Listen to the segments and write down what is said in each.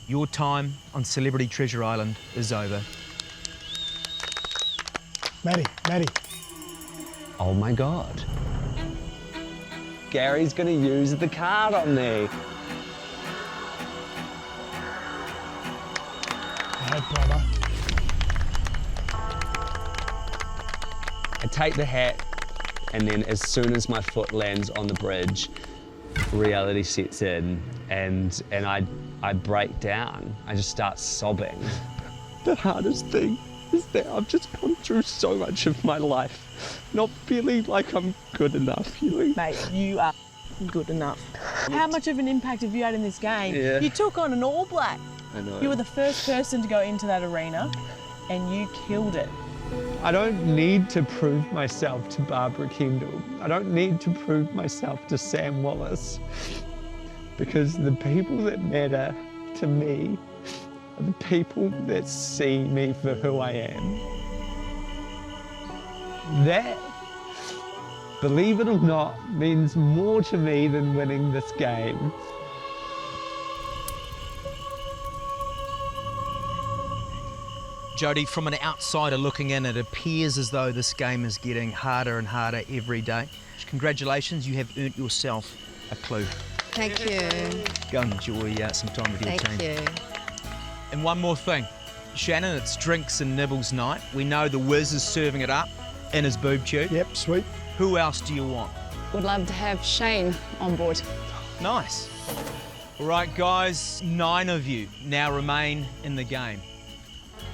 Your time on Celebrity Treasure Island is over. Maddie. Oh my God. Gary's gonna use the card on me. Hey, brother. I take the hat, and then as soon as my foot lands on the bridge, reality sets in, and I break down. I just start sobbing. The hardest thing is that I've just gone through so much of my life, not feeling like I'm good enough, you know? Mate, you are good enough. How much of an impact have you had in this game? Yeah. You took on an All Black. I know. You were the first person to go into that arena, and you killed it. I don't need to prove myself to Barbara Kendall. I don't need to prove myself to Sam Wallace, because the people that matter to me are the people that see me for who I am. That, believe it or not, means more to me than winning this game. Jodie, from an outsider looking in, it appears as though this game is getting harder and harder every day. Congratulations, you have earned yourself a clue. Thank you. Go and enjoy some time with your team. Thank you. And one more thing. Shannon, it's drinks and nibbles night. We know the Wiz is serving it up in his boob tube. Yep, sweet. Who else do you want? Would love to have Shane on board. Nice. All right, guys, 9 of you now remain in the game.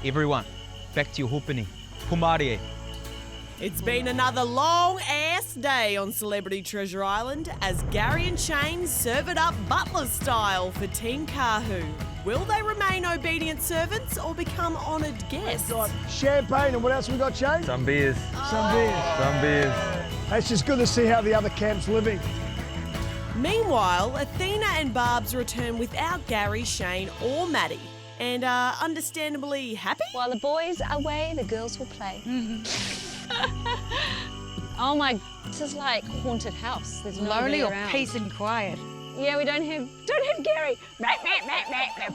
Everyone, back to your hopini. Pomarie. It's been another long-ass day on Celebrity Treasure Island as Gary and Shane serve it up butler style for Team Kahu. Will they remain obedient servants or become honoured guests? We've got champagne, and what else we got, Shane? Some beers. Some beers. Some beers. It's just good to see how the other camp's living. Meanwhile, Athena and Barb's return without Gary, Shane or Maddie. And are understandably happy? While the boys are away, the girls will play. Oh my, this is like haunted house. There's nobody Lonely or around. peace and quiet? Yeah, we don't have Gary. Drink it.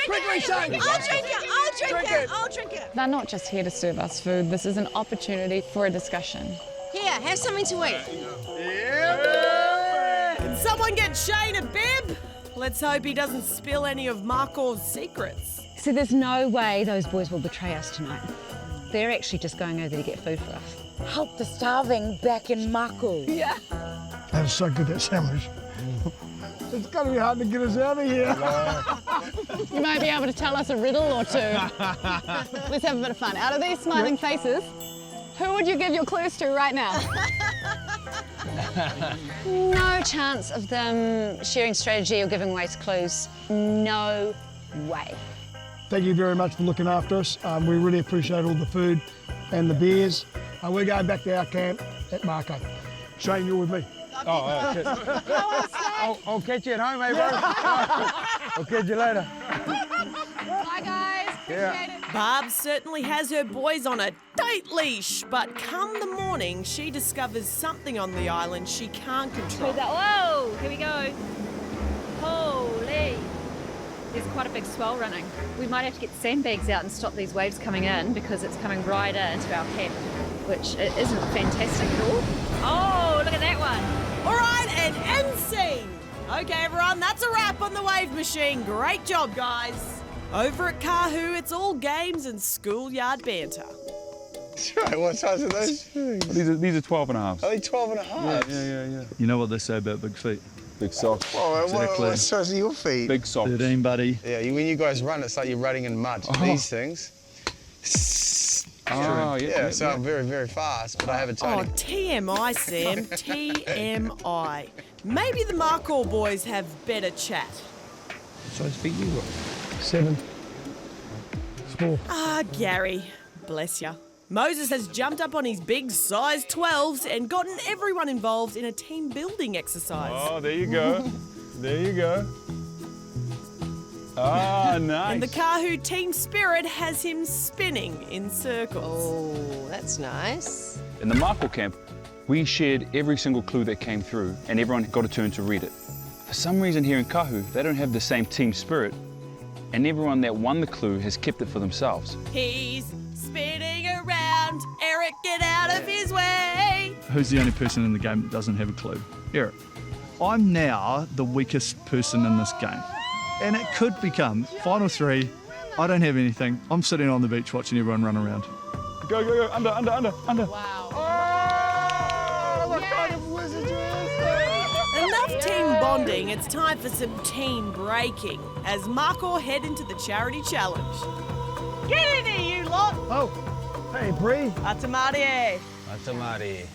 Quickly, Shane. I'll drink it. They're not just here to serve us food. This is an opportunity for a discussion. Here, have something to eat. Can someone get Shane a bib? Let's hope he doesn't spill any of Mako's secrets. So there's no way those boys will betray us tonight. They're actually just going over to get food for us. Help the starving back in Mako. Yeah. That was so good, that sandwich. It's going to be hard to get us out of here. You might be able to tell us a riddle or two. Let's have a bit of fun. Out of these smiling faces, who would you give your clues to right now? No chance of them sharing strategy or giving away clues. No way. Thank you very much for looking after us. We really appreciate all the food and the beers. We're going back to our camp at Mako. Shane, you're with me. Oh, shit. I'll catch you at home, eh, bro? I'll catch you later. Bye, guys. Appreciate it. Barb certainly has her boys on a tight leash, but come the morning, she discovers something on the island she can't control. Whoa, here we go. Holy. There's quite a big swell running. We might have to get sandbags out and stop these waves coming in because it's coming right into our camp, which it isn't fantastic at all. Oh, look at that one. All right, and end scene. Okay, everyone, that's a wrap on the wave machine. Great job, guys. Over at Kahu, it's all games and schoolyard banter. Right, what size are those? These are 12 and a half. Only 12 and a half? Yeah. You know what they say about big feet? Big socks. Oh, Exactly. what size are your feet? Big socks. 13, buddy. Yeah, when you guys run, it's like you're running in mud. These things. Oh, Yeah, so I'm very, very fast, but I have a Oh, Tony. TMI, Sam. TMI. Maybe the Mako boys have better chat. Size feet you got? 7. Small. Ah, Gary. Bless ya. Moses has jumped up on his big size 12s and gotten everyone involved in a team building exercise. Oh, there you go. There you go. Ah, nice. And the Kahu team spirit has him spinning in circles. Oh, that's nice. In the Mako camp, we shared every single clue that came through and everyone got a turn to read it. For some reason here in Kahu, they don't have the same team spirit, and everyone that won the clue has kept it for themselves. He's spinning around. Eric, get out of his way. Who's the only person in the game that doesn't have a clue? Eric. I'm now the weakest person in this game. And it could become final 3. I don't have anything. I'm sitting on the beach watching everyone run around. Go, go, go, under. Wow. Oh, what kind of wizardry is this? Enough team bonding, it's time for some team breaking as Mako head into the charity challenge. Get in here, you lot! Oh, hey, Bree. Atamari. Atamari.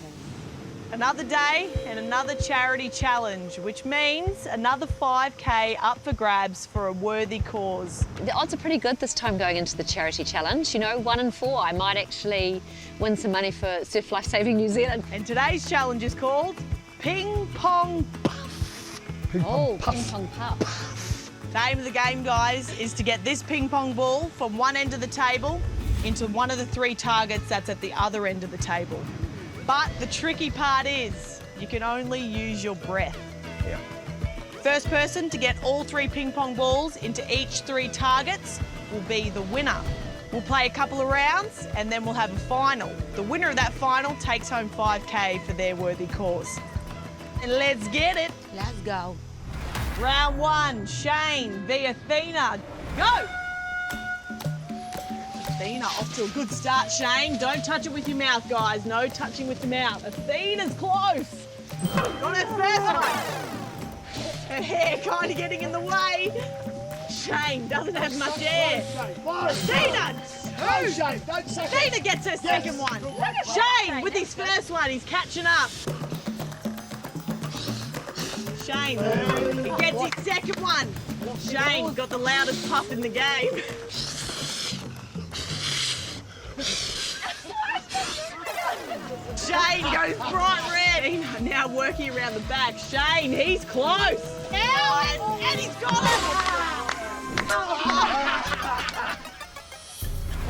Another day and another charity challenge, which means another 5K up for grabs for a worthy cause. The odds are pretty good this time going into the charity challenge. You know, 1 in 4. I might actually win some money for Surf Life Saving New Zealand. And today's challenge is called Ping Pong Puff. Ping pong puff. Ping pong puff. Name of the game, guys, is to get this ping pong ball from one end of the table into one of the 3 targets that's at the other end of the table. But the tricky part is you can only use your breath. Yeah. First person to get all 3 ping pong balls into each 3 targets will be the winner. We'll play a couple of rounds and then we'll have a final. The winner of that final takes home 5K for their worthy cause. And let's get it. Let's go. Round 1, Shane v Athena. Go! Athena off to a good start, Shane. Don't touch it with your mouth, guys. No touching with the mouth. Athena's close. Got her first one. Her hair kind of getting in the way. Shane doesn't have much air. Athena! No, Shane, don't say Athena gets her second one. Shane with his first one. He's catching up. Shane, he gets his second one. Shane got the loudest puff in the game. Shane goes bright red. He's now working around the back. Shane, he's close. And he's got it.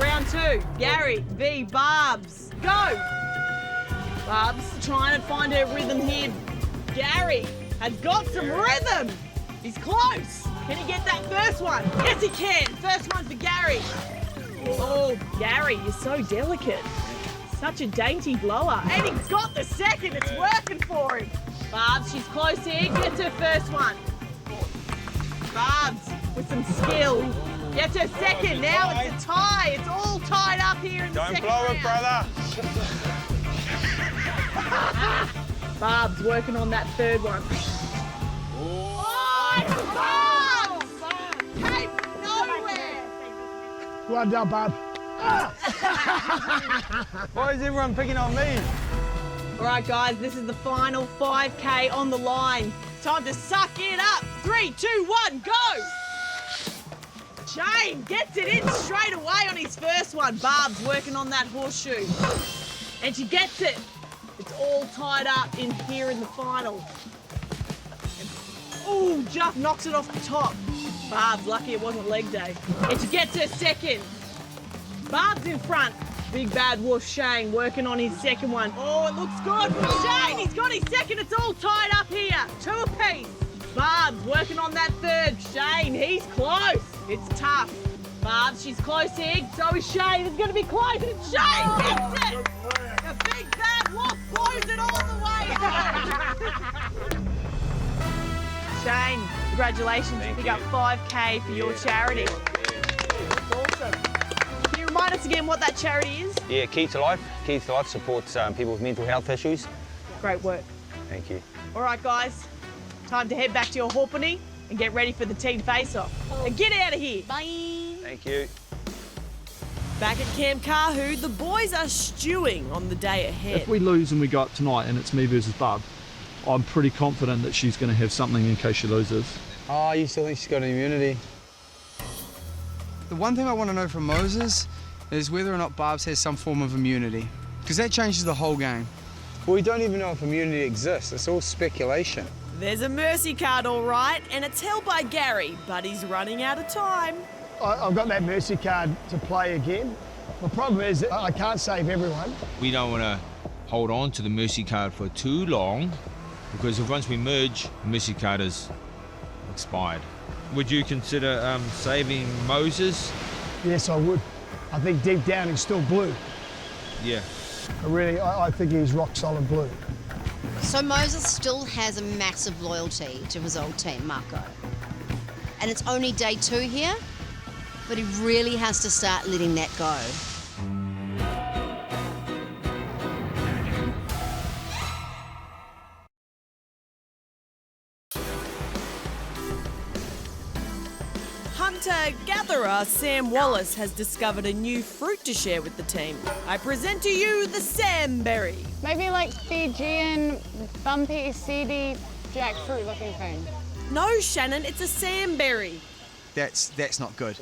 Round 2, Gary v Barbs. Go. Barbs trying to find her rhythm here. Gary has got some rhythm. He's close. Can he get that first one? Yes, he can. First one for Gary. Oh, Gary, you're so delicate. Such a dainty blower. And he's got the second. It's working for him. Barbs, she's close here. Gets her first one. Barbs with some skill. Gets her second. Now it's a tie. It's all tied up here in the second round. Don't blow it, brother. Barb's working on that third one. Oh, Barbs! Came from nowhere. Well done, Barb. Why is everyone picking on me? All right, guys, this is the final 5K on the line. Time to suck it up. 3, 2, 1, go! Shane gets it in straight away on his first one. Barb's working on that horseshoe. And she gets it. It's all tied up in here in the final. Oh, just knocks it off the top. Barb's lucky it wasn't leg day. And she gets her second. Barb's in front. Big bad wolf Shane working on his second one. Oh, it looks good for Shane. He's got his second. It's all tied up here. 2 apiece. Barb's working on that third. Shane, he's close. It's tough. Barb's, she's close here. So is Shane. It's going to be close. And Shane gets it. The big bad wolf blows it all the way home. Shane, congratulations. You got 5K for your charity. That's awesome. Can you remind us again what that charity is? Yeah, Key to Life. Key to Life supports people with mental health issues. Great work. Thank you. All right, guys. Time to head back to your hawpany and get ready for the team face-off. And get out of here. Bye. Thank you. Back at Camp Kahu, the boys are stewing on the day ahead. If we lose and we go up tonight and it's me versus Barb, I'm pretty confident that she's going to have something in case she loses. Oh, you still think she's got immunity? The one thing I want to know from Moses is whether or not Barbs has some form of immunity, because that changes the whole game. Well, we don't even know if immunity exists. It's all speculation. There's a mercy card, all right, and it's held by Gary, but he's running out of time. I've got that mercy card to play again. The problem is that I can't save everyone. We don't want to hold on to the mercy card for too long, because if once we merge, the mercy card is expired. Would you consider saving Moses? Yes, I would. I think deep down he's still blue. Yeah. I think he's rock solid blue. So Moses still has a massive loyalty to his old team, Mako. And it's only day 2 here, but he really has to start letting that go. Hunter-gatherer Sam Wallace has discovered a new fruit to share with the team. I present to you the Samberry. Maybe like Fijian, bumpy, seedy, jackfruit looking thing. No, Shannon, it's a Samberry. That's not good.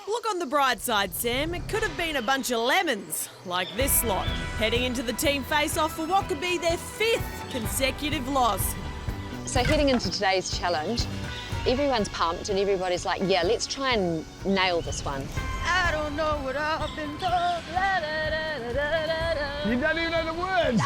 Look on the bright side, Sam. It could have been a bunch of lemons, like this lot, heading into the team face-off for what could be their 5th consecutive loss. So heading into today's challenge, everyone's pumped and everybody's like, yeah, let's try and nail this one. I don't know what I've been told. You don't even know the words.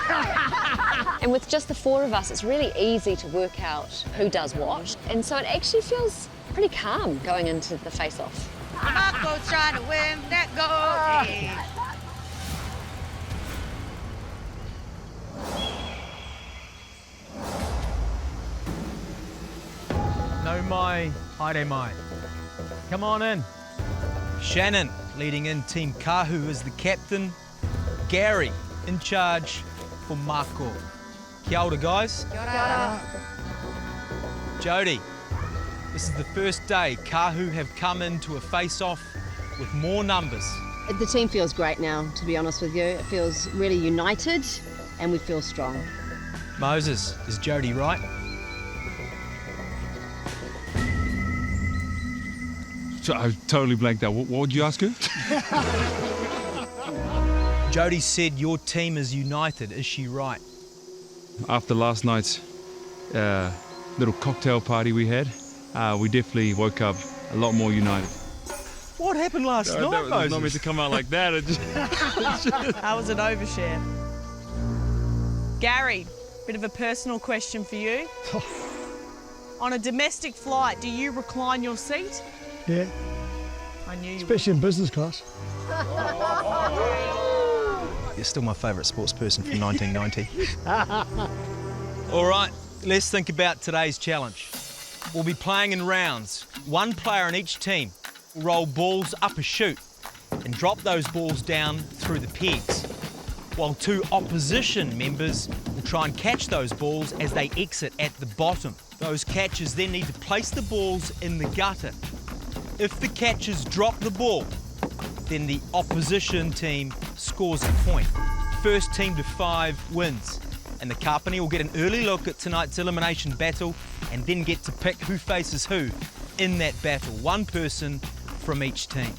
And with just the 4 of us, it's really easy to work out who does what. And so it actually feels pretty calm going into the face-off. Mako's trying to win that gold. Yeah. No mai, haere mai. Come on in. Shannon leading in Team Kahu as the captain. Gary in charge for Mako. Kia ora, guys. Kia ora. Jody, this is the first day Kahu have come into a face-off with more numbers. The team feels great now, to be honest with you. It feels really united and we feel strong. Moses, is Jody right? So I totally blanked out. What would you ask her? Jody said your team is united. Is she right? After last night's little cocktail party we had, we definitely woke up a lot more united. What happened last night, That was Moses? not meant to come out like that. That was an overshare. Gary, bit of a personal question for you. On a domestic flight, do you recline your seat? Yeah, I knew you especially in business class. You're still my favourite sports person from 1990. All right, let's think about today's challenge. We'll be playing in rounds. 1 player in each team will roll balls up a chute and drop those balls down through the pegs, while 2 opposition members will try and catch those balls as they exit at the bottom. Those catchers then need to place the balls in the gutter. If the catchers drop the ball, then the opposition team scores a point. First team to 5 wins, and the company will get an early look at tonight's elimination battle and then get to pick who faces who in that battle. 1 person from each team.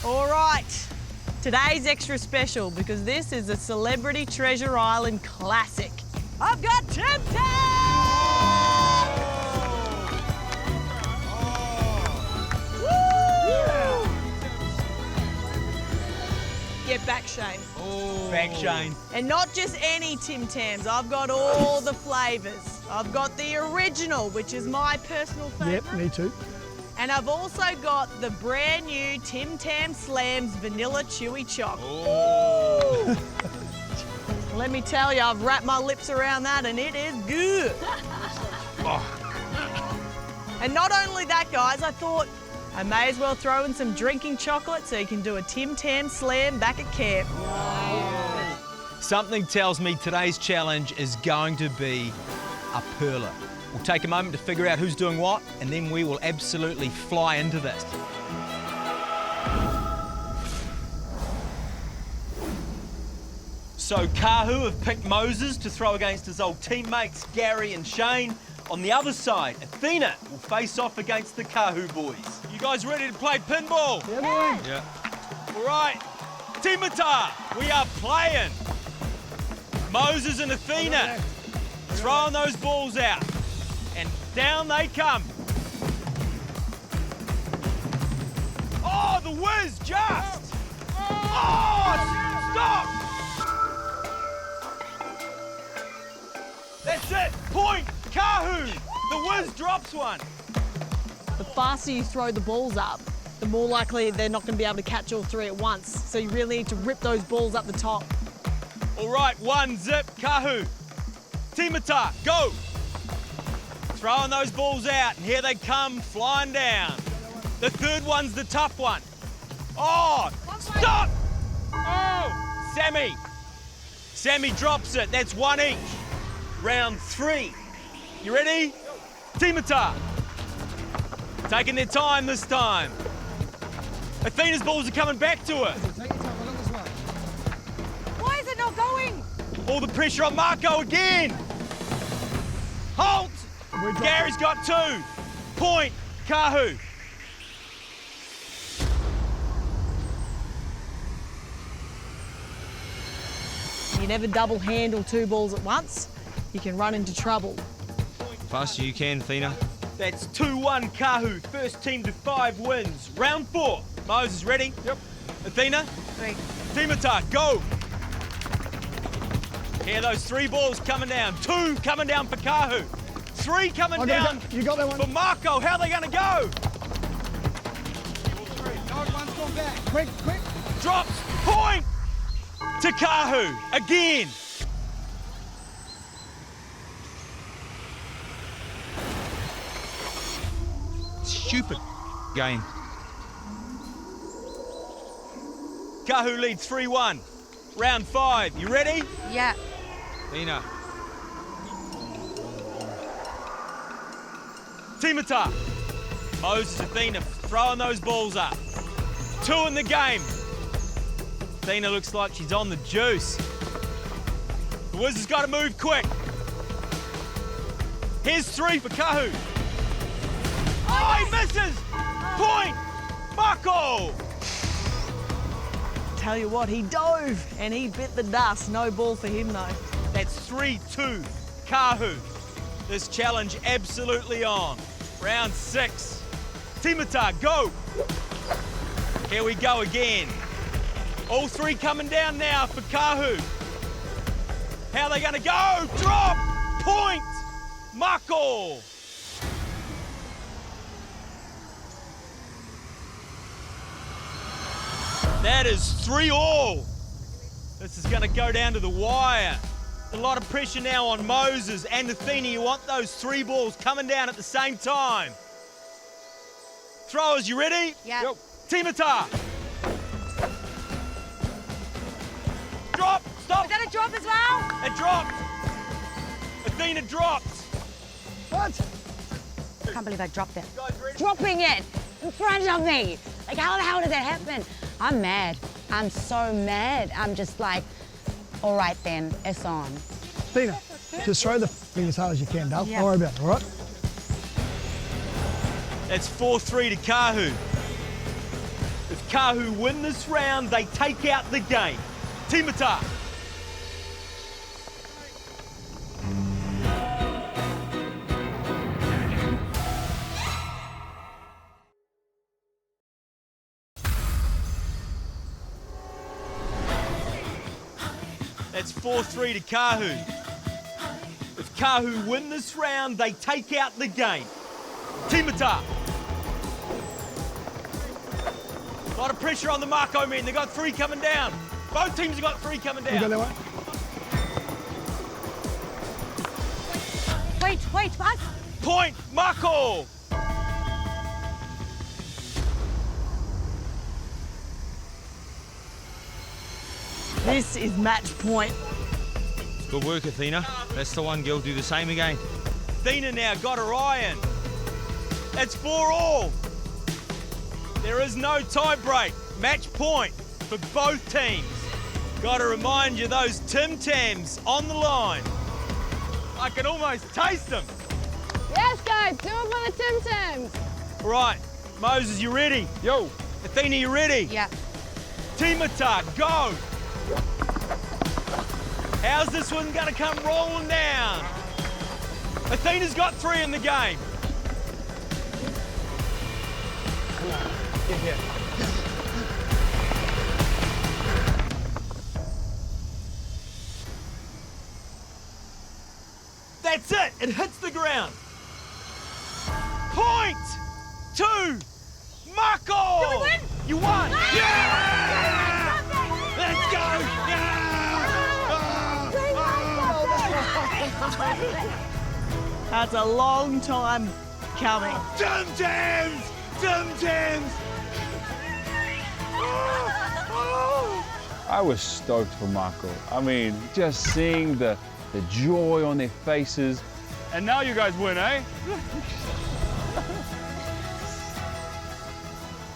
All right, today's extra special because this is a Celebrity Treasure Island classic. I've got Tim Tam! Woo! Get back, Shane. Back, Shane. And not just any Tim Tams, I've got all the flavours. I've got the original, which is my personal favourite. Yep, me too. And I've also got the brand new Tim Tam Slams Vanilla Chewy Choc. Oh. Let me tell you, I've wrapped my lips around that and it is good. And not only that, guys, I thought I may as well throw in some drinking chocolate so you can do a Tim Tam Slam back at camp. Something tells me today's challenge is going to be a perler. We'll take a moment to figure out who's doing what, and then we will absolutely fly into this. So Kahu have picked Moses to throw against his old teammates Gary and Shane. On the other side, Athena will face off against the Kahu boys. You guys ready to play pinball? Yeah, boy. Yeah. All right, Timata, we are playing. Moses and Athena throwing those balls out, and down they come. Oh, the whiz just! Oh, stop! That's it, point! Kahu! The whiz drops one. The faster you throw the balls up, the more likely they're not going to be able to catch all three at once. So you really need to rip those balls up the top. All right, one zip, Kahu. Timata, go. Throwing those balls out, and here they come flying down. The third one's the tough one. Oh, stop! Oh, Sammy. Sammy drops it, that's one each. Round 3. You ready? Timata. Taking their time this time. Athena's balls are coming back to her. Why is it not going? All the pressure on Mako again. Halt! Gary's got 2. Point, Kahu. You never double handle 2 balls at once. You can run into trouble. Faster you can, Athena. That's 2-1 Kahu. First team to 5 wins. Round 4. Moses ready? Yep. Athena? 3. Timata, go. Here those 3 balls coming down. 2 coming down for Kahu. 3 coming down You got that one. for Mako. How are they going to go? One's gone back. Quick, quick. Drops. Point to Kahu. Again. Stupid game. Kahu leads 3-1. Round 5. You ready? Yeah. Athena. Timata. Moses, Athena throwing those balls up. 2 in the game. Athena looks like she's on the juice. The Wiz has got to move quick. Here's 3 for Kahu. Oh, he misses! Point! Mako! Tell you what, he dove and he bit the dust. No ball for him though. That's 3-2 Kahu. This challenge absolutely on. Round 6. Timata, go! Here we go again. All 3 coming down now for Kahu. How are they going to go? Drop! Point! Mako! That is 3-all. This is going to go down to the wire. A lot of pressure now on Moses and Athena. You want those 3 balls coming down at the same time. Throwers, you ready? Yeah. Yep. Timata. Drop. Stop. Is that a drop as well? It dropped. Athena dropped. What? I can't believe I dropped it. Dropping it in front of me. Like, how the hell did that happen? I'm mad. I'm so mad. I'm just like, all right then, it's on. Tina, just throw the thing as hard as you can, Dale. Yeah. Don't worry about it, all right? That's 4-3 to Kahu. If Kahu win this round, they take out the game. Timata. That's 4-3 to Kahu. If Kahu win this round, they take out the game. Timata. A lot of pressure on the Mako men. They've got 3 coming down. Both teams have got 3 coming down. You got that one? Wait, what? Point, Mako. This is match point. Good work, Athena. That's the one girl. Do the same again. Athena now got her iron. That's 4-all. There is no tie break. Match point for both teams. Got to remind you, those Tim Tams on the line. I can almost taste them. Yes, guys, do it for the Tim Tams. Right, Moses, you ready? Yo. Athena, you ready? Yeah. Timata, go. How's this one gonna come rolling down? Athena's got 3 in the game. Come on, get here. That's it. It hits the ground. Point to Mako. Did we win? You won. Yeah! Let's go. That's a long time coming. Tim Tams! Tim Tams! I was stoked for Mako. I mean, just seeing the joy on their faces. And now you guys win, eh?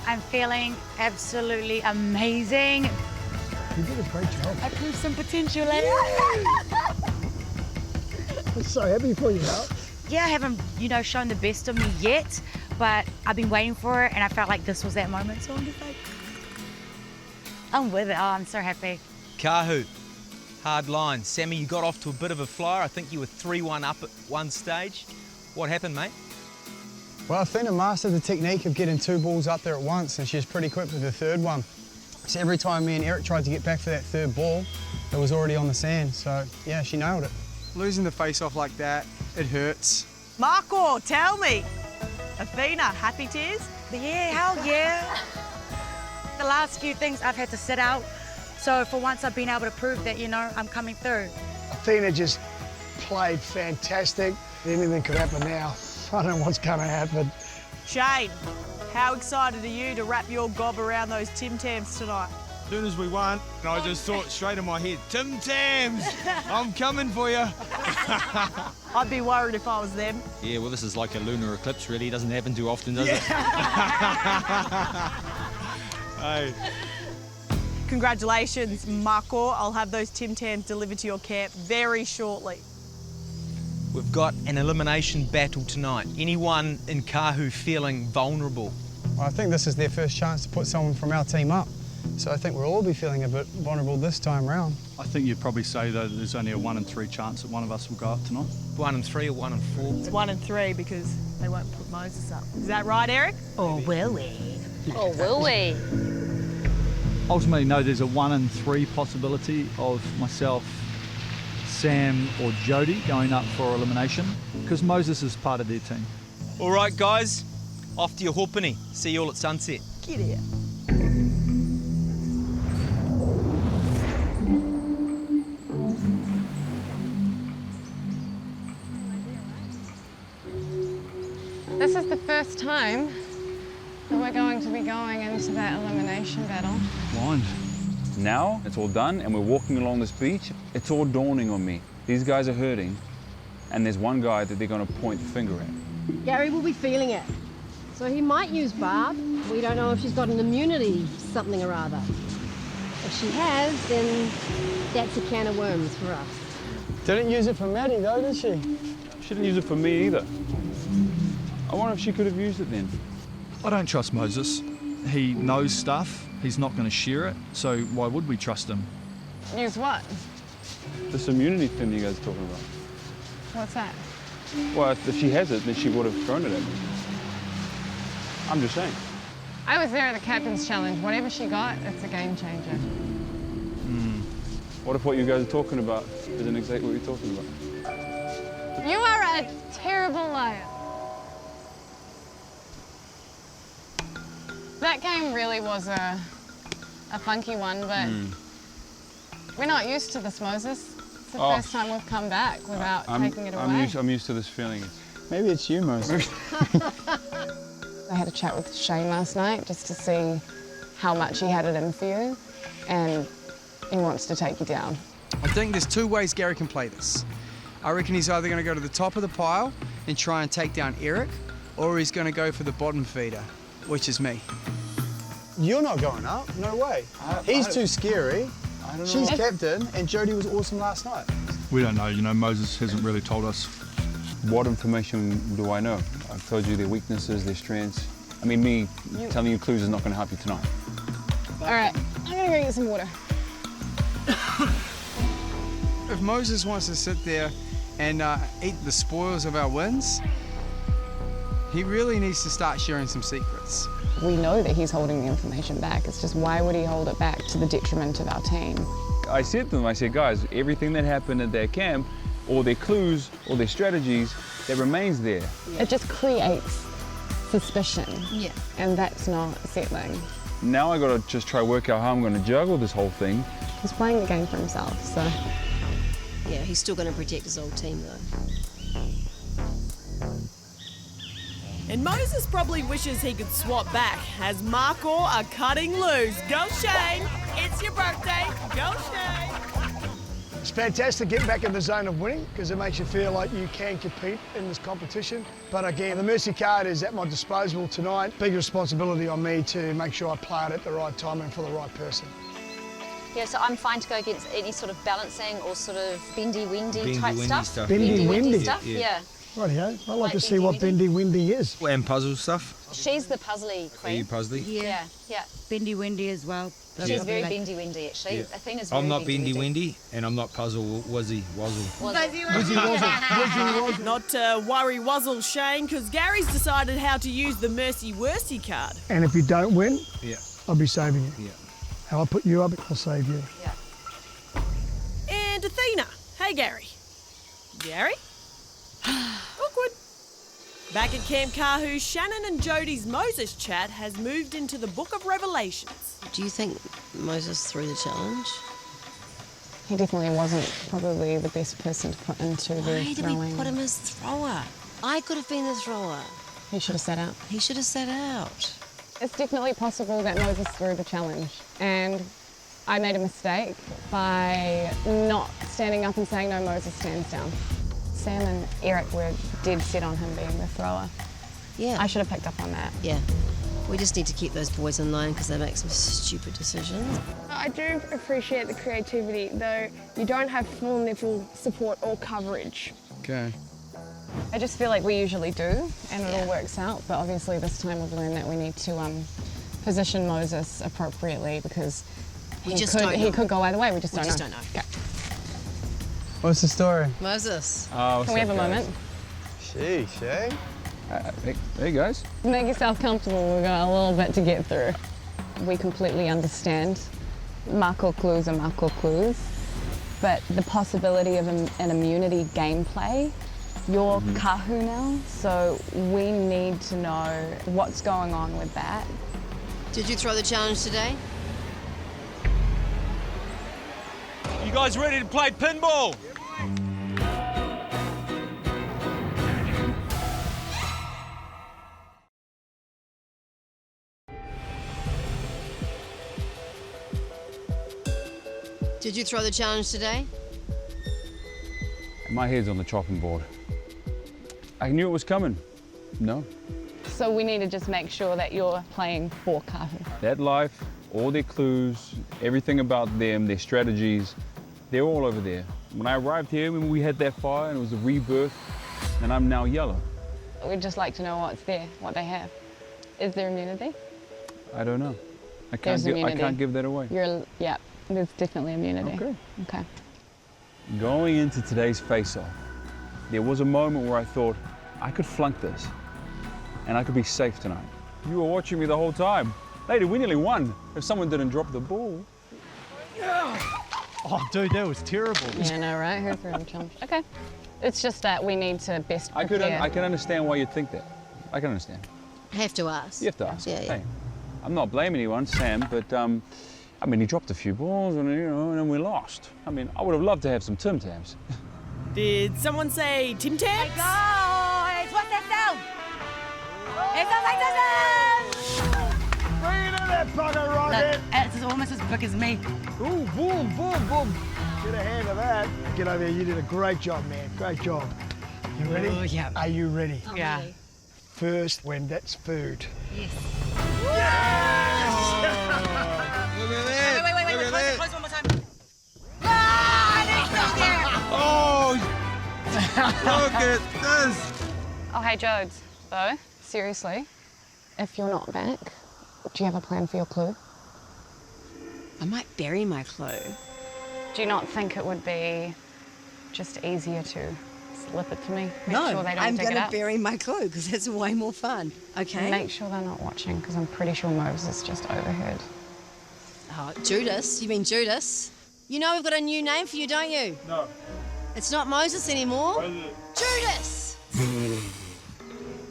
I'm feeling absolutely amazing. You did a great job. I proved some potential. I'm so happy for you, Al. Yeah, I haven't, shown the best of me yet, but I've been waiting for it, and I felt like this was that moment. So I'm just like, I'm with it. Oh, I'm so happy. Kahu, hard line. Sammy, you got off to a bit of a flyer. I think you were 3-1 up at one stage. What happened, mate? Well, Athena mastered the technique of getting 2 balls up there at once, and she was pretty quick with the third one. So every time me and Eric tried to get back for that third ball, it was already on the sand. So, yeah, she nailed it. Losing the face-off like that, it hurts. Mako, tell me. Athena, happy tears? Yeah, hell yeah. The last few things I've had to sit out, so for once I've been able to prove that, I'm coming through. Athena just played fantastic. Anything could happen now. I don't know what's going to happen. Shane, how excited are you to wrap your gob around those Tim Tams tonight? As soon as we won, I just thought straight in my head, Tim Tams, I'm coming for you. I'd be worried if I was them. Yeah, well, this is like a lunar eclipse, really. It doesn't happen too often, does it? Hey. Congratulations, Mako. I'll have those Tim Tams delivered to your camp very shortly. We've got an elimination battle tonight. Anyone in Kahu feeling vulnerable? Well, I think this is their first chance to put someone from our team up. So I think we'll all be feeling a bit vulnerable this time round. I think you'd probably say, though, that there's only a 1 in 3 chance that one of us will go up tonight. 1 in 3 or 1 in 4? It's 1 in 3 because they won't put Moses up. Is that right, Eric? Or will we? Or will we? Ultimately, no, there's a 1 in 3 possibility of myself, Sam or Jody going up for elimination because Moses is part of their team. All right, guys, off to your hopini. See you all at sunset. Get here. This is the first time that we're going to be going into that elimination battle. Blind. Now it's all done and we're walking along this beach. It's all dawning on me. These guys are hurting and there's one guy that they're going to point the finger at. Gary will be feeling it. So he might use Barb. We don't know if she's got an immunity something or other. If she has, then that's a can of worms for us. Didn't use it for Maddie though, did she? She didn't use it for me either. I wonder if she could have used it then. I don't trust Moses. He knows stuff. He's not going to share it. So why would we trust him? Use what? This immunity thing you guys are talking about. What's that? Well, if she has it, then she would have thrown it at me. I'm just saying. I was there at the Captain's Challenge. Whatever she got, it's a game changer. What if what you guys are talking about isn't exactly what you're talking about? You are a terrible liar. That game really was a funky one, but we're not used to this, Moses. It's the first time we've come back without taking it away. I'm used to this feeling. Maybe it's you, Moses. I had a chat with Shane last night just to see how much he had it in for you, and he wants to take you down. I think there's 2 ways Gary can play this. I reckon he's either going to go to the top of the pile and try and take down Eric, or he's going to go for the bottom feeder, which is me. You're not going up, no way. He's too scary. I don't know. She's captain, and Jody was awesome last night. We don't know. Moses hasn't really told us. What information do I know? I've told you their weaknesses, their strengths. I mean, me telling you clues is not going to help you tonight. All right, I'm going to go get some water. If Moses wants to sit there and eat the spoils of our wins, he really needs to start sharing some secrets. We know that he's holding the information back. It's just why would he hold it back to the detriment of our team? I said to them, I said, guys, everything that happened at their camp, all their clues, all their strategies, that remains there. It just creates suspicion. Yeah. And that's not settling. Now I gotta just try to work out how I'm gonna juggle this whole thing. He's playing the game for himself, so. Yeah, he's still going to protect his old team, though. And Moses probably wishes he could swap back as Mako are cutting loose. Go Shane! It's your birthday. Go Shane! It's fantastic getting back in the zone of winning because it makes you feel like you can compete in this competition. But again, the mercy card is at my disposal tonight. Big responsibility on me to make sure I play it at the right time and for the right person. Yeah, so I'm fine to go against any sort of balancing or sort of bendy-windy type stuff. Bendy-windy stuff, yeah. Rightio. I'd like to see what bendy-windy is. And puzzle stuff. She's the puzzly queen. Are you puzzly? Yeah. Bendy-windy as well. She's very bendy-windy, actually. Yeah. Athena's I'm very not bendy-windy, and I'm not puzzle wazzle. Not to worry Wuzzle Shane, because Gary's decided how to use the Mercy Worsty card. And if you don't win, Yeah. I'll be saving you. Yeah. How I put you up, I'll save you. And Athena. Hey, Gary. Gary? Awkward. Back at Camp Kahu, Shannon and Jodie's Moses chat has moved into the Book of Revelations. Do you think Moses threw the challenge? He definitely wasn't probably the best person to put into the Why did throwing. we put him as thrower? I could have been the thrower. He should have sat out. He should have sat out. It's definitely possible that Moses threw the challenge, and I made a mistake by not standing up and saying, no, Moses stands down. Sam and Eric were dead set on him being the thrower. Yeah. I should have picked up on that. Yeah. We just need to keep those boys in line because they make some stupid decisions. I do appreciate the creativity, though you don't have full nipple support or coverage. Okay. I just feel like we usually do, and it all works out, but obviously this time we've learned that we need to position Moses appropriately because he could go either way, we just don't know. Yeah. What's the story? Moses. Can we have a moment? Sheesh, eh? Hey guys. Make yourself comfortable, we've got a little bit to get through. We completely understand. Mako clues are Mako clues, but the possibility of an immunity gameplay, you're Kahu now, so we need to know what's going on with that. Did you throw the challenge today? You guys ready to play pinball? Did you throw the challenge today? My head's on the chopping board. I knew it was coming. No. So we need to just make sure that you're playing for Kahu. That life, all their clues, everything about them, their strategies, they're all over there. When I arrived here, when we had that fire and it was a rebirth, and I'm now yellow. We'd just like to know what's there, what they have. Is there immunity? I don't know. I There's immunity. can't give that away. Yeah, there's definitely immunity. Okay. Okay. Going into today's face-off, there was a moment where I thought, I could flunk this, and I could be safe tonight. You were watching me the whole time. Lady, we nearly won if someone didn't drop the ball. Oh, dude, that was terrible. Yeah, no, right? Who threw the challenge? Okay. It's just that we need to best prepare. I can understand why you'd think that. I can understand. I have to ask. You have to ask. Yeah. Hey, I'm not blaming anyone, Sam, but I mean, he dropped a few balls and, and then we lost. I mean, I would have loved to have some Tim Tams. Did someone say Tim Tams? Guys, what's that sound? It sounds like this. Bring it in that butter rocket. It's almost as big as me. Ooh, boom, boom, boom. Get a hand of that. Get over here, you did a great job, man. Great job. You ready? Oh, yeah. Are you ready? Yeah. First, when that's food. Yes. Look at that. Wait. Close one more time. Ah, Oh, look at this. Oh, hey, Jodes, though, seriously, if you're not back, do you have a plan for your clue? I might bury my clue. Do you not think it would be just easier to slip it to me? Make No, sure they don't I'm dig going it to up? bury my clue because that's way more fun. Okay. Make sure they're not watching because I'm pretty sure Moses just overheard. Oh, Judas? You mean Judas? You know we've got a new name for you, don't you? No. It's not Moses anymore. Judas!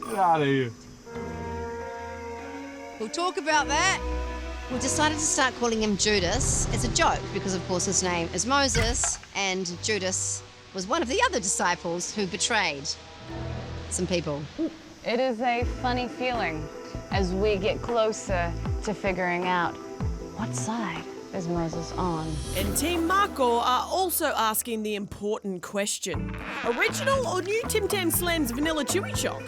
Get out of here. We'll talk about that. We decided to start calling him Judas as a joke because, of course, his name is Moses, and Judas was one of the other disciples who betrayed some people. It is a funny feeling as we get closer to figuring out what side is Moses on. And Team Mako are also asking the important question. Original or new Tim Tam Slam's Vanilla Chewy Choc?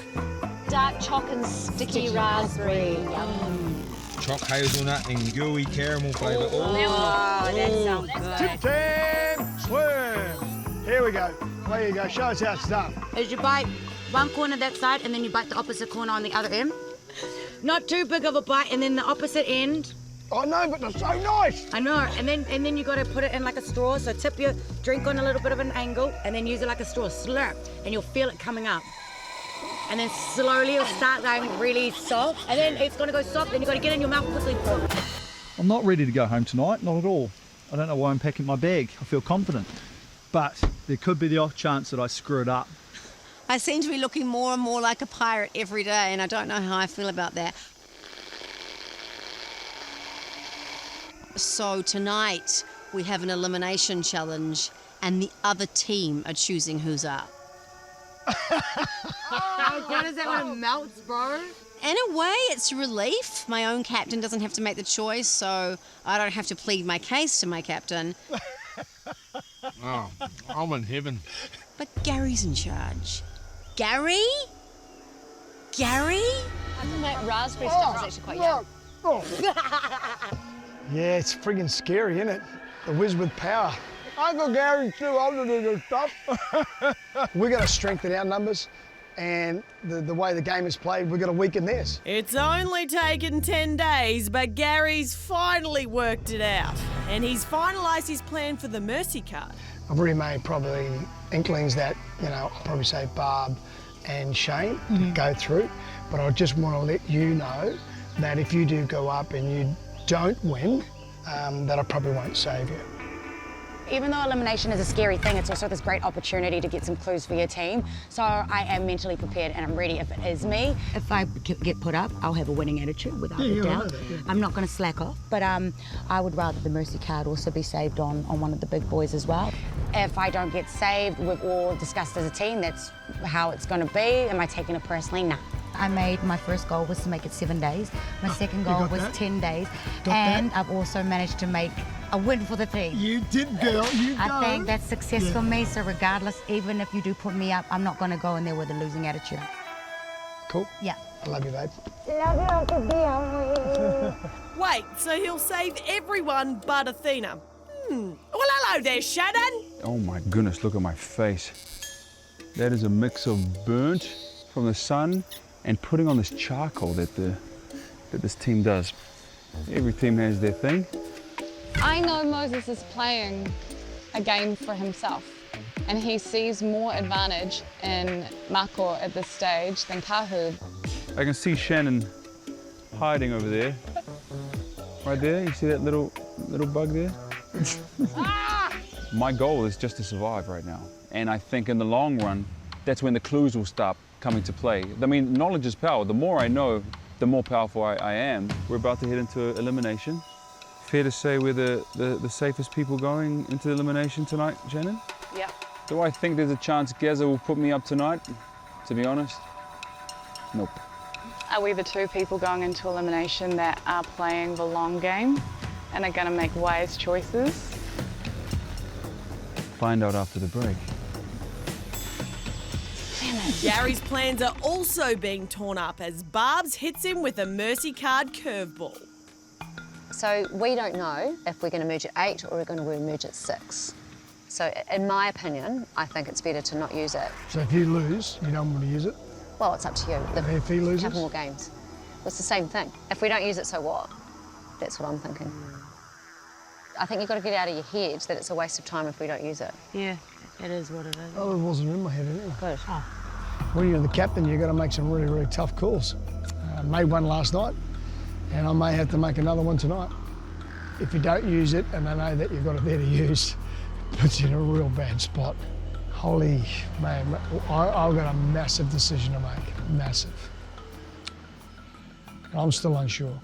Dark choc and sticky raspberry. Yum. Choc hazelnut and gooey caramel flavour. Oh, that sounds Tim Tam Slam. Here we go. There you go. Show us how it's done. As you bite one corner that side and then you bite the opposite corner on the other end. Not too big of a bite, and then the opposite end. I know, but they're so nice. I know, and then you got to put it in like a straw. So tip your drink on a little bit of an angle, and then use it like a straw. Slurp, and you'll feel it coming up. And then slowly it'll start going really soft, and then it's going to go soft. Then you got to get it in your mouth quickly. I'm not ready to go home tonight, not at all. I don't know why I'm packing my bag. I feel confident, but there could be the off chance that I screw it up. I seem to be looking more and more like a pirate every day, and I don't know how I feel about that. So tonight we have an elimination challenge, and the other team are choosing who's up. How good is that when it melts, bro? In a way, it's a relief. My own captain doesn't have to make the choice, so I don't have to plead my case to my captain. Oh, I'm in heaven. But Gary's in charge. Gary? Gary? I think that raspberry stuff is actually quite yum. Yeah, it's friggin' scary, isn't it? The whiz with power. Uncle Gary's too old to do this stuff. We've got to strengthen our numbers, and the way the game is played, we've got to weaken theirs. It's only taken 10 days, but Gary's finally worked it out. And he's finalised his plan for the Mercy card. I've already made probably inklings that, I'll probably say Barb and Shane to go through, but I just want to let you know that if you do go up and you don't win, that I probably won't save you. Even though elimination is a scary thing, it's also this great opportunity to get some clues for your team. So I am mentally prepared and I'm ready if it is me. If I get put up, I'll have a winning attitude without a doubt. I'm not going to slack off, but I would rather the Mercy card also be saved on one of the big boys as well. If I don't get saved, we've all discussed as a team, that's how it's going to be. Am I taking it personally? Nah. I made my first goal was to make it 7 days. My second goal was 10 days. And I've also managed to make a win for the team. You did, girl. I think that's success for me. So regardless, even if you do put me up, I'm not going to go in there with a losing attitude. Cool. Yeah. I love you, babe. Wait, so he'll save everyone but Athena? Well, hello there, Shannon. Oh my goodness, look at my face. That is a mix of burnt from the sun and putting on this charcoal that this team does. Every team has their thing. I know Moses is playing a game for himself, and he sees more advantage in Mako at this stage than Kahu. I can see Shannon hiding over there. Right there, you see that little bug there? My goal is just to survive right now. And I think in the long run, that's when the clues will stop coming to play. I mean, knowledge is power. The more I know, the more powerful I am. We're about to head into elimination. Fair to say we're the safest people going into elimination tonight, Shannon? Yeah. Do I think there's a chance Geza will put me up tonight? To be honest, nope. Are we the two people going into elimination that are playing the long game and are going to make wise choices? Find out after the break. Gary's plans are also being torn up as Barbs hits him with a Mercy card curveball. So we don't know if we're going to merge at 8 or we're going to merge at 6. So in my opinion, I think it's better to not use it. So if you lose, you don't want to use it? Well, it's up to you. If he loses? A couple more games. It's the same thing. If we don't use it, so what? That's what I'm thinking. I think you've got to get out of your head that it's a waste of time if we don't use it. Yeah, it is what it is. Oh, it wasn't in my head anyway. Good. Oh. When you're the captain, you've got to make some really, really tough calls. I made one last night, and I may have to make another one tonight. If you don't use it, and I know that you've got it there to use, it puts you in a real bad spot. Holy man, I've got a massive decision to make, massive. I'm still unsure.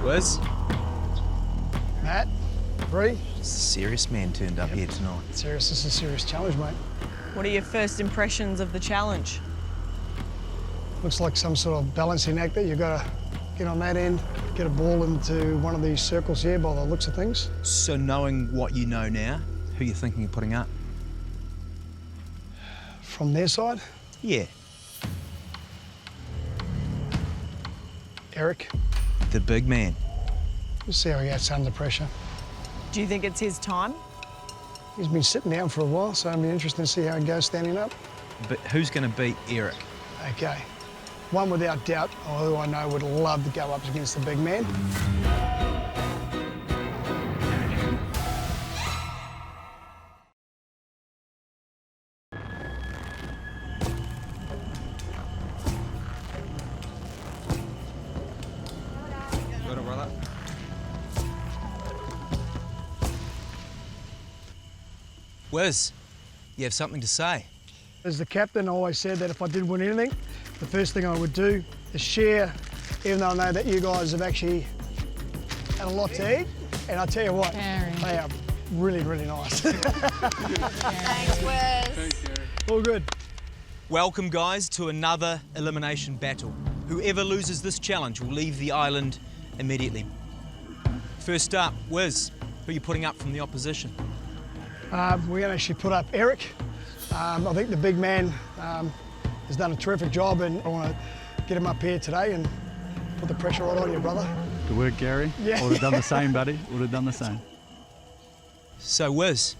Wes? Matt, Bree? It's a serious man turned up here tonight. Serious, this is a serious challenge, mate. What are your first impressions of the challenge? Looks like some sort of balancing act that you've got to get on that end, get a ball into one of these circles here by the looks of things. So knowing what you know now, who are you thinking of putting up? From their side? Yeah. Eric. The big man. We'll see how he gets under pressure. Do you think it's his time? He's been sitting down for a while, so it'll be interesting to see how he goes standing up. But who's going to beat Eric? Okay. One without doubt, or who I know would love to go up against the big man. Wes, you have something to say? As the captain, I always said that if I did win anything, the first thing I would do is share, even though I know that you guys have actually had a lot to eat. And I tell you what, they are really, really nice. Thanks, Wes. All good. Welcome, guys, to another elimination battle. Whoever loses this challenge will leave the island immediately. First up, Wes, who are you putting up from the opposition? We're going to actually put up Eric. I think the big man has done a terrific job, and I want to get him up here today and put the pressure right on you, brother. Good work, Gary. Yeah. Would have done the same, buddy. Would have done the same. So, Wes,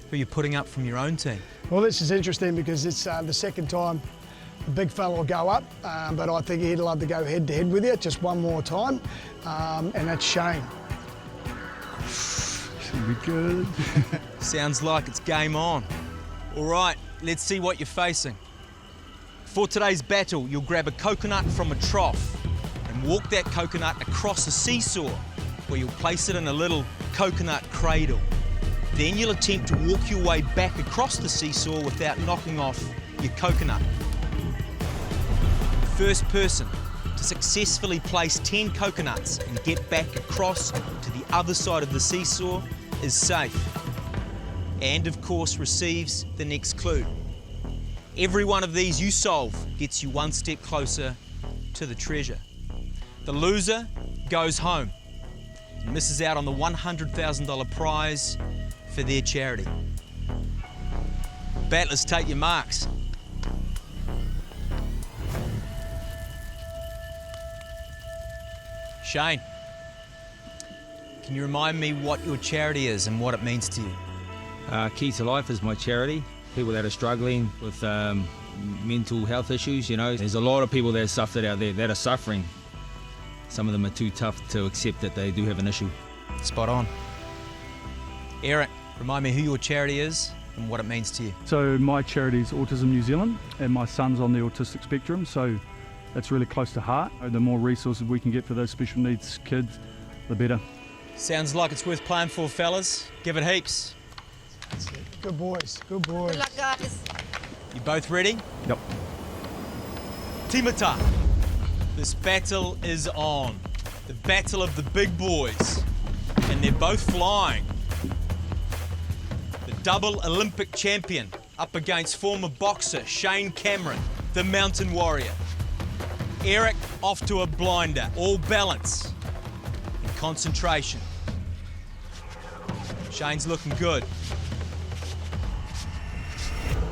who are you putting up from your own team? Well, this is interesting because it's the second time the big fella will go up, but I think he'd love to go head-to-head with you just one more time, and that's Shane. Should be good. Sounds like it's game on. All right, let's see what you're facing. For today's battle, you'll grab a coconut from a trough and walk that coconut across a seesaw where you'll place it in a little coconut cradle. Then you'll attempt to walk your way back across the seesaw without knocking off your coconut. The first person to successfully place 10 coconuts and get back across to the other side of the seesaw is safe. And of course receives the next clue. Every one of these you solve gets you one step closer to the treasure. The loser goes home and misses out on the $100,000 prize for their charity. Battlers, take your marks. Shane, can you remind me what your charity is and what it means to you? Key to Life is my charity. People that are struggling with mental health issues, you know. There's a lot of people that have suffered out there that are suffering. Some of them are too tough to accept that they do have an issue. Spot on. Eric, remind me who your charity is and what it means to you. So my charity is Autism New Zealand, and my son's on the autistic spectrum, so that's really close to heart. The more resources we can get for those special needs kids, the better. Sounds like it's worth playing for, fellas. Give it heaps. That's it. Good boys, good boys. Good luck, guys. You both ready? Yep. Timata, this battle is on. The battle of the big boys. And they're both flying. The double Olympic champion up against former boxer Shane Cameron, the mountain warrior. Eric off to a blinder, all balance and concentration. Shane's looking good.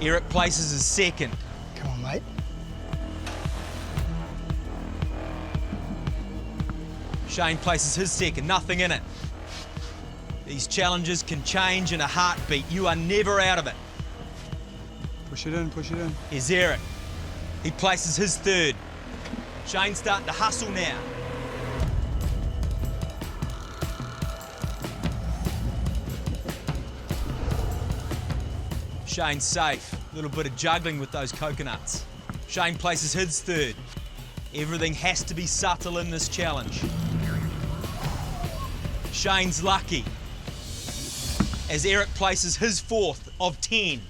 Eric places his second. Come on, mate. Shane places his second, nothing in it. These challenges can change in a heartbeat. You are never out of it. Push it in, push it in. Here's Eric. He places his third. Shane's starting to hustle now. Shane's safe. A little bit of juggling with those coconuts. Shane places his third. Everything has to be subtle in this challenge. Shane's lucky as Eric places his fourth of 10.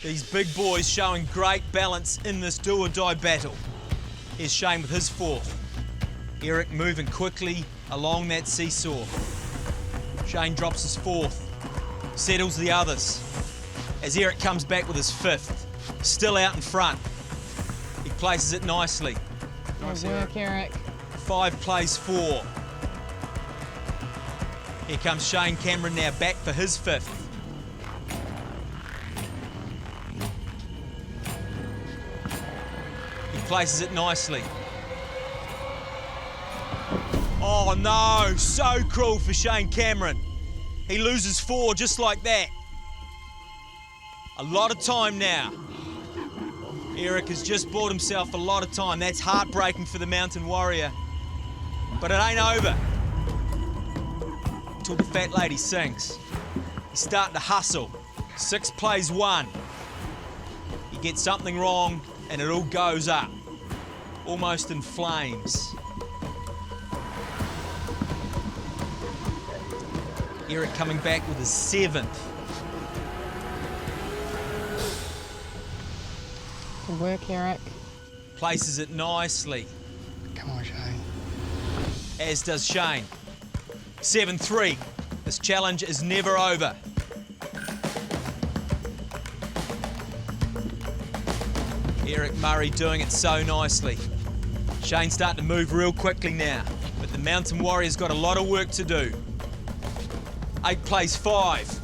These big boys showing great balance in this do-or-die battle. Here's Shane with his fourth. Eric moving quickly along that seesaw. Shane drops his fourth, settles the others as Eric comes back with his fifth, still out in front. He places it nicely. Nice work, Eric. 5 plays 4. Here comes Shane Cameron now back for his fifth. He places it nicely. Oh no, so cruel for Shane Cameron. He loses 4 just like that. A lot of time now. Eric has just bought himself a lot of time. That's heartbreaking for the Mountain Warrior. But it ain't over until the fat lady sings. He's starting to hustle. 6 plays 1. He gets something wrong and it all goes up, almost in flames. Eric coming back with his 7th. Good work, Eric. Places it nicely. Come on, Shane. As does Shane. 7-3. This challenge is never over. Eric Murray doing it so nicely. Shane's starting to move real quickly now, but the Mountain Warrior's got a lot of work to do. 8 plays 5.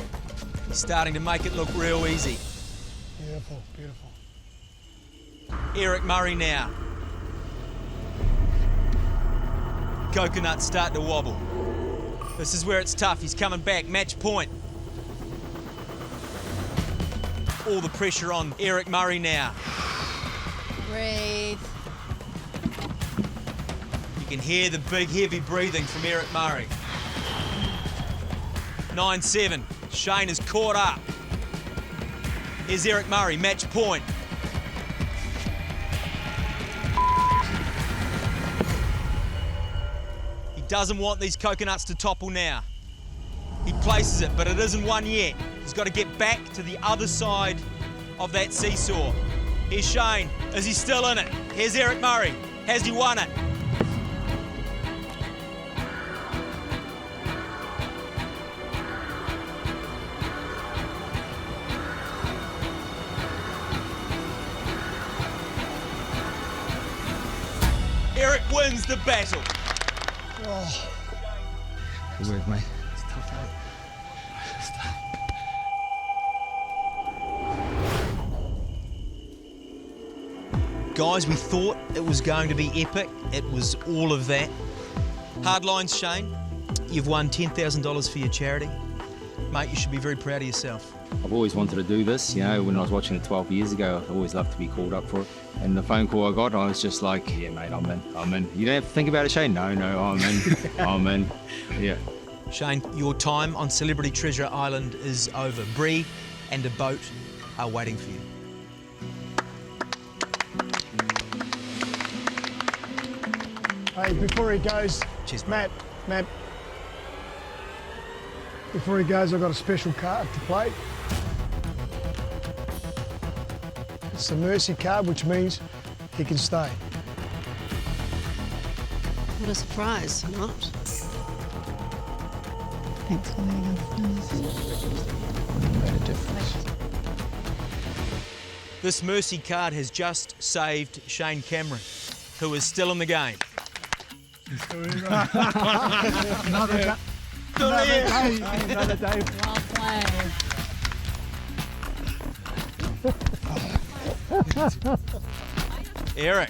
He's starting to make it look real easy. Beautiful, beautiful. Eric Murray now. Coconut's starting to wobble. This is where it's tough. He's coming back, match point. All the pressure on Eric Murray now. Breathe. You can hear the big, heavy breathing from Eric Murray. 9-7. Shane is caught up. Here's Eric Murray, match point. He doesn't want these coconuts to topple now. He places it, but it isn't one yet. He's got to get back to the other side of that seesaw. Here's Shane. Is he still in it? Here's Eric Murray. Has he won it? Eric wins the battle. Oh. Good work, mate. It's tough, mate. It's tough. Guys, we thought it was going to be epic. It was all of that. Hard lines, Shane. You've won $10,000 for your charity. Mate, you should be very proud of yourself. I've always wanted to do this, you know, when I was watching it 12 years ago, I always loved to be called up for it. And the phone call I got, I was just like, yeah, mate, I'm in. You don't have to think about it, Shane? No, I'm in, I'm in, yeah. Shane, your time on Celebrity Treasure Island is over. Bree and a boat are waiting for you. Hey, before he goes, cheers, Matt, before he goes, I've got a special card to play. It's the Mercy card, which means he can stay. What a surprise, not? Thanks for letting us know. Made a difference. This Mercy card has just saved Shane Cameron, who is still in the game. Another day. Another day. Well played. Eric,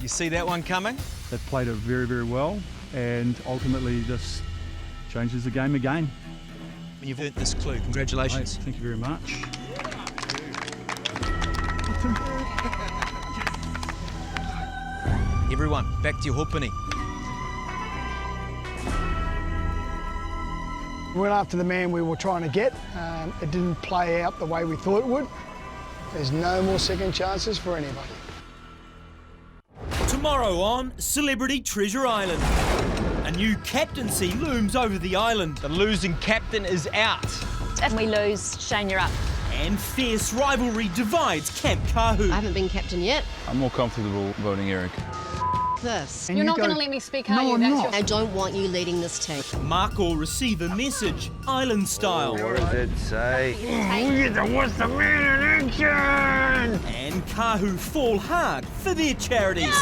you see that one coming? They played it very, very well, and ultimately this changes the game again. You've earned this clue. Congratulations. Thank you very much. Everyone, back to your hoopany. We went after the man we were trying to get. It didn't play out the way we thought it would. There's no more second chances for anybody. Tomorrow on Celebrity Treasure Island, a new captaincy looms over the island. The losing captain is out. If we lose, Shane, you're up. And fierce rivalry divides Camp Kahu. I haven't been captain yet. I'm more comfortable voting Eric. This. You're not going to let me speak, are you? That's your... I don't want you leading this team. Mako receive a message, island style. What does it say? What's the man in action? And Kahu fall hard for their charities.